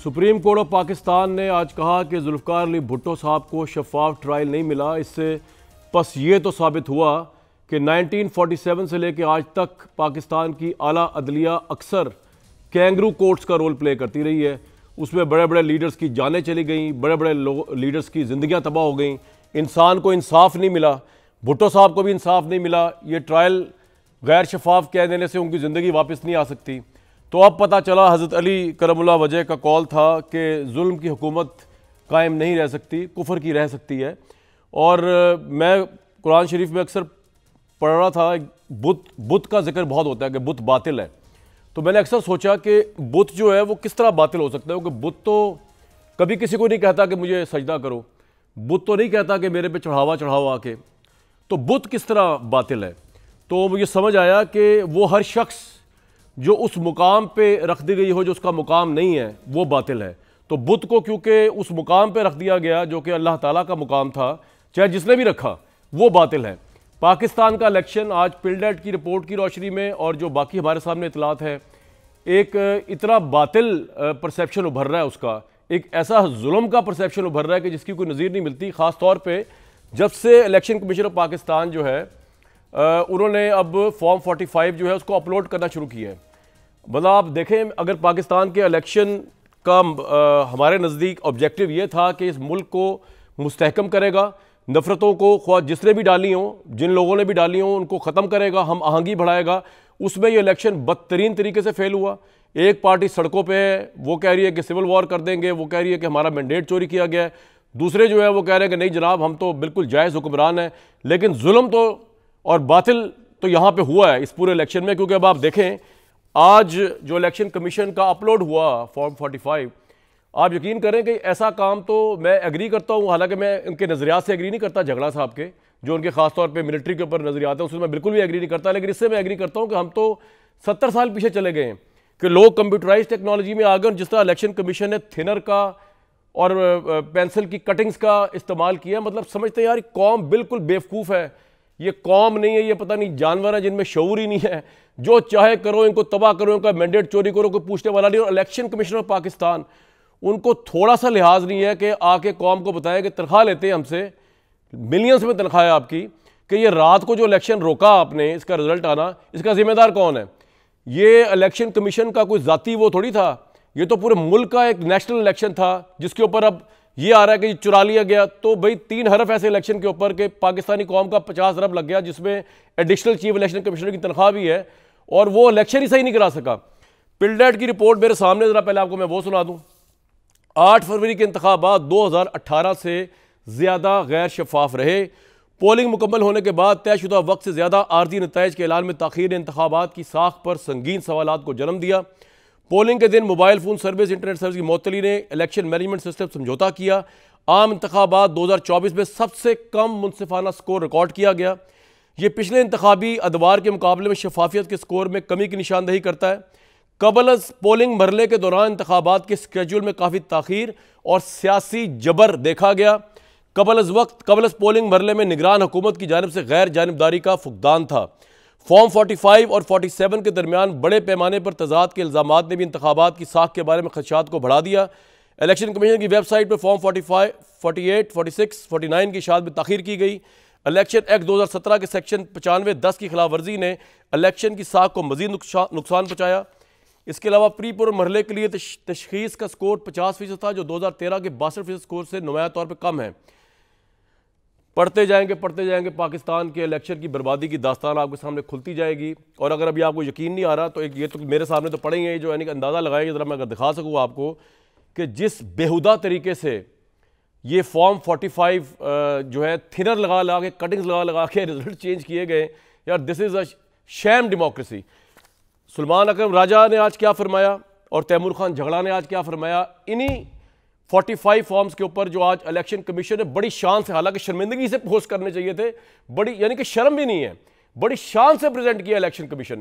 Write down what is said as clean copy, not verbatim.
Supreme court of Pakistan ने आज कहा कि जुल्फ़िकार अली भुट्टो साहब को शफाफ ट्रायल नहीं मिला। इससे बस ये तो साबित हुआ कि 1947 से लेकर आज तक पाकिस्तान की आला अदलिया अक्सर कैंगरू कोर्ट्स का रोल प्ले करती रही है। उसमें बड़े बड़े लीडर्स की जानें चली गई, बड़े बड़े लीडर्स की ज़िंदगियां तबाह हो गई, इंसान को इंसाफ नहीं मिला, भुट्टो साहब को भी इंसाफ नहीं मिला। ये ट्रायल गैर शफाफ कह देने से उनकी ज़िंदगी वापस नहीं आ सकती। तो अब पता चला हज़रत अली करमुल्लाह वजह का कॉल था कि जुल्म की हुकूमत कायम नहीं रह सकती, कुफर की रह सकती है। और मैं कुरान शरीफ में अक्सर पढ़ रहा था, बुत का जिक्र बहुत होता है कि बुत बातिल है। तो मैंने अक्सर सोचा कि बुत जो है वो किस तरह बातिल हो सकता है, क्योंकि बुत तो कभी किसी को नहीं कहता कि मुझे सजदा करो, बुत तो नहीं कहता कि मेरे पे चढ़ावा आके, तो बुत किस तरह बातिल है। तो मुझे समझ आया कि वो हर शख्स जो उस मुकाम पे रख दी गई हो जो उसका मुकाम नहीं है वो बातिल है। तो बुत को क्योंकि उस मुकाम पे रख दिया गया जो कि अल्लाह ताला का मुकाम था, चाहे जिसने भी रखा, वो बातिल है। पाकिस्तान का इलेक्शन आज पिल्डेट की रिपोर्ट की रोशनी में और जो बाकी हमारे सामने इतलात है, एक इतना बातिल परसेप्शन उभर रहा है, उसका एक ऐसा जुल्म का परसेप्शन उभर रहा है कि जिसकी कोई नज़ीर नहीं मिलती। ख़ास तौर पे जब से इलेक्शन कमीशन ऑफ पाकिस्तान जो है उन्होंने अब फॉर्म 45 जो है उसको अपलोड करना शुरू किया है। मतलब आप देखें, अगर पाकिस्तान के इलेक्शन का हमारे नज़दीक ऑब्जेक्टिव ये था कि इस मुल्क को मुस्तहकम करेगा, नफ़रतों को ख्वाह जिसने भी डाली हों, जिन लोगों ने भी डाली हों, उनको ख़त्म करेगा, हम आहंगी बढ़ाएगा, उसमें ये इलेक्शन बदतरीन तरीके से फेल हुआ। एक पार्टी सड़कों पे है, वो कह रही है कि सिविल वॉर कर देंगे, वो कह रही है कि हमारा मैंडेट चोरी किया गया है। दूसरे जो है वो कह रहे हैं कि नहीं जनाब, हम तो बिल्कुल जायज़ हुक्मरान हैं। लेकिन जुल्म तो और बातिल तो यहाँ पे हुआ है इस पूरे इलेक्शन में। क्योंकि अब आप देखें, आज जो इलेक्शन कमीशन का अपलोड हुआ फॉर्म 45, आप यकीन करें कि ऐसा काम तो मैं एग्री करता हूँ, हालांकि मैं उनके नज़रियात से एग्री नहीं करता, झगड़ा साहब के जो उनके खास तौर पे मिलिट्री के ऊपर नज़रियात हैं उसमें मैं बिल्कुल भी एग्री नहीं करता। लेकिन इससे मैं एग्री करता हूँ कि हम तो 70 साल पीछे चले गए हैं कि लोग कंप्यूटराइज टेक्नोलॉजी में आ गए। जिस तरह इलेक्शन कमीशन ने थिनर का और पेंसिल की कटिंग्स का इस्तेमाल किया, मतलब समझते हैं यार कौम बिल्कुल बेवकूफ़ है, ये कौम नहीं है, ये पता नहीं जानवर है जिनमें शऊर ही नहीं है, जो चाहे करो, इनको तबाह करो, इनका मैंडेट चोरी करो, कोई पूछने वाला नहीं। और इलेक्शन कमीशन ऑफ पाकिस्तान, उनको थोड़ा सा लिहाज नहीं है कि आके कौम को बताएं कि तनख्वाह लेते हैं हमसे, मिलियंस में तनख्वाह है आपकी, कि ये रात को जो इलेक्शन रोका आपने, इसका रिजल्ट आना, इसका जिम्मेदार कौन है? ये इलेक्शन कमीशन का कोई जाती वो थोड़ी था, ये तो पूरे मुल्क का एक नेशनल इलेक्शन था जिसके ऊपर अब ये आ रहा है कि चुरा लिया गया। तो भाई 3 हरफ ऐसे इलेक्शन के ऊपर के पाकिस्तानी कौम का 50 अरब लग गया, जिसमें एडिशनल चीफ इलेक्शन कमिश्नर की तनख्वाह भी है, और वो इलेक्शन ही सही नहीं करा सका। पिल्डेट की रिपोर्ट मेरे सामने, जरा पहले आपको मैं वो सुना दूं। 8 फरवरी के इंतखाबात 2018 से ज्यादा गैर शफाफ रहे। पोलिंग मुकम्मल होने के बाद तयशुदा वक्त से ज्यादा आर्जी नताइज के ऐलान में ताखीर ने इंतखाबात की साख पर संगीन सवालात को जन्म दिया। पोलिंग के दिन mobile phone service, internet service की मुअत्तली ने इलेक्शन मैनेजमेंट सिस्टम समझौता किया। आम इंतखाबात 2024 में सबसे कम मुनसिफाना स्कोर रिकॉर्ड किया गया। ये पिछले इंतखाबी अदवार के मुकाबले में शफाफियत के स्कोर में कमी की निशानदही करता है। कबल पोलिंग मरहले के दौरान इंतखाबात के स्केड्यूल में काफ़ी ताख़ीर और सियासी जबर देखा गया। कबल पोलिंग मरहले में निगरान हुकूमत की जानिब से गैर जानिबदारी का फुकदान था। फॉर्म 45 और 47 के दरमियान बड़े पैमाने पर तजाद के इल्ज़ामात ने भी इंतखाबात की साख के बारे में खदशात को बढ़ा दिया। इलेक्शन कमीशन की वेबसाइट पर फॉर्म 45, 48, 46, 49 की इशाअत में ताख़ीर की गई। इलेक्शन एक्ट 2017 के सेक्शन 95(10) की खिलाफ वर्जी ने इलेक्शन की साख को मजीद नुकसान पहुँचाया। इसके अलावा प्री पुर मरहले के लिए तशखीस का स्कोर 50% था, जो 2013 के 62% स्कोर से नुमाया तौर पर कम है। पढ़ते जाएंगे पाकिस्तान के इलेक्शन की बर्बादी की दास्तान आपके सामने खुलती जाएगी। और अगर अभी आपको यकीन नहीं आ रहा तो एक ये तो मेरे सामने तो पड़े ही है, जो यानी कि अंदाज़ा लगाएंगे, ज़रा मैं अगर दिखा सकूँ आपको कि जिस बेहुदा तरीके से ये फॉर्म 45 जो है थिनर लगा के, कटिंग्स लगा के रिजल्ट चेंज किए गए, यार this is a sham democracy. Suleman Akram Raja ने आज क्या फरमाया और तैमूर खान झगड़ा ने आज क्या फरमाया, इन्हीं 45 फॉर्म्स के ऊपर जो आज इलेक्शन कमीशन ने बड़ी शान से, हालांकि शर्मिंदगी से पोस्ट करने चाहिए थे, बड़ी यानी कि शर्म भी नहीं है, बड़ी शान से प्रेजेंट किया इलेक्शन कमीशन।